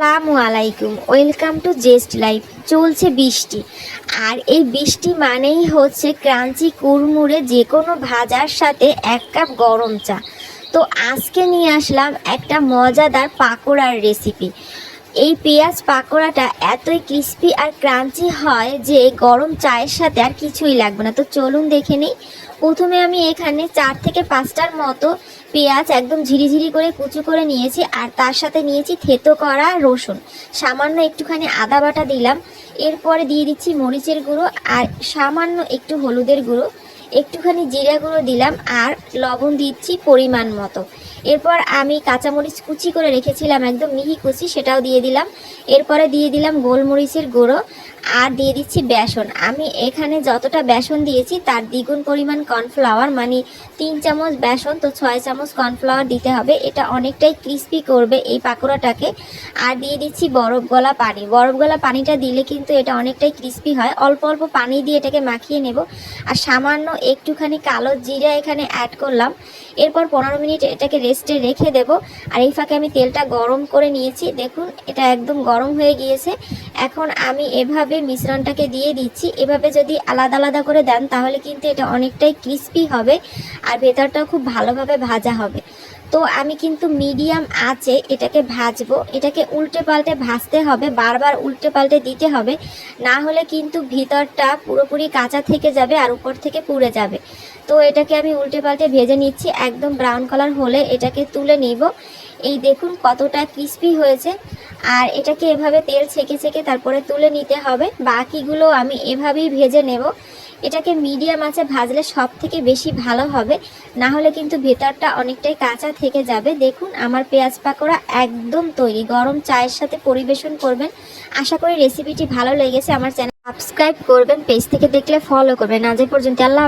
আসসালামু আলাইকুম, welcome to জেস্ট life. চলছে বৃষ্টি, আর এই বৃষ্টি মানেই হচ্ছে ক্রাঞ্চি কুড়মুড়ে যে কোনো ভাজার সাথে এক কাপ গরম চা। তো আজকে নিয়ে আসলাম একটা মজাদার পাকোড়ার রেসিপি। এই পেঁয়াজ পাকোড়াটা এতই ক্রিস্পি আর ক্রাঞ্চি হয় যে গরম চায়ের সাথে আর কিছুই লাগবে না। তো চলুন দেখে নিই। প্রথমে আমি এখানে 4 থেকে 5টার মতো পেঁয়াজ একদম ঝিরিঝিরি করে কুচি করে নিয়েছি, আর তার সাথে নিয়েছি থেতো করা রসুন, সামান্য একটুখানি আদা বাটা দিলাম। এরপরে দিয়ে দিচ্ছি মরিচের গুঁড়ো আর সামান্য একটু হলুদের গুঁড়ো, একটুখানি জিরা গুঁড়ো দিলাম, আর লবণ দিচ্ছি পরিমাণ মতো। এরপর আমি কাঁচামরিচ কুচি করে রেখেছিলাম একদম মিহি কুচি, সেটাও দিয়ে দিলাম। এরপরে দিয়ে দিলাম গোলমরিচের গুঁড়ো, আর দিয়ে দিচ্ছি বেসন। আমি এখানে যতটা বেসন দিয়েছি তার দ্বিগুণ পরিমাণ কর্নফ্লাওয়ার, মানে 3 চামচ বেসন তো 6 চামচ কর্নফ্লাওয়ার দিতে হবে। এটা অনেকটাই ক্রিস্পি করবে এই পাকোড়াটাকে। আর দিয়ে দিচ্ছি বরফ গলা পানি। বরফ গলা পানিটা দিলে কিন্তু এটা অনেকটাই ক্রিস্পি হয়। অল্প অল্প পানি দিয়ে এটাকে মাখিয়ে নেব, আর সামান্য একটুখানি কালো জিরা এখানে অ্যাড করলাম। এরপর 15 মিনিট এটাকে রেস্টে রেখে দেব। আর এই ফাঁকে আমি তেলটা গরম করে নিয়েছি, দেখুন এটা একদম গরম হয়ে গিয়েছে। এখন আমি এভাবে মিশ্রণটাকে দিয়ে দিচ্ছি। এভাবে যদি আলাদা আলাদা করে দেন তাহলে কিন্তু এটা অনেকটাই ক্রিস্পি হবে, আর ভেতরটাও খুব ভালোভাবে ভাজা হবে। তো আমি কিন্তু মিডিয়াম আঁচে এটাকে ভাজবো। এটাকে উল্টে পাল্টে ভাজতে হবে, বারবার উল্টে পাল্টে দিতে হবে, না হলে কিন্তু ভিতরটা পুরোপুরি কাঁচা থেকে যাবে আর উপর থেকে পুড়ে যাবে। তো এটাকে আমি উল্টে পাল্টে ভেজে নিচ্ছি, একদম ব্রাউন কালার হলে এটাকে তুলে নিব। এই দেখুন কতটা ক্রিস্পি হয়েছে। আর এটাকে এভাবে তেল ছেঁকে ছেঁকে তারপরে তুলে নিতে হবে। বাকিগুলো আমি এভাবেই ভেজে নেব। এটাকে মিডিয়াম আঁচে ভাজলে সব থেকে বেশি ভালো হবে, না হলে কিন্তু ভেতরটা অনেকটাই কাঁচা থেকে যাবে। দেখুন আমার পেঁয়াজ পাকোড়া একদম তৈরি। গরম চায়ের সাথে পরিবেশন করবেন। আশা করি রেসিপিটি ভালো লেগেছে। আমার চ্যানেল সাবস্ক্রাইব করবেন, পেজ থেকে দেখলে ফলো করবেন। আজ এই পর্যন্ত, আল্লাহ।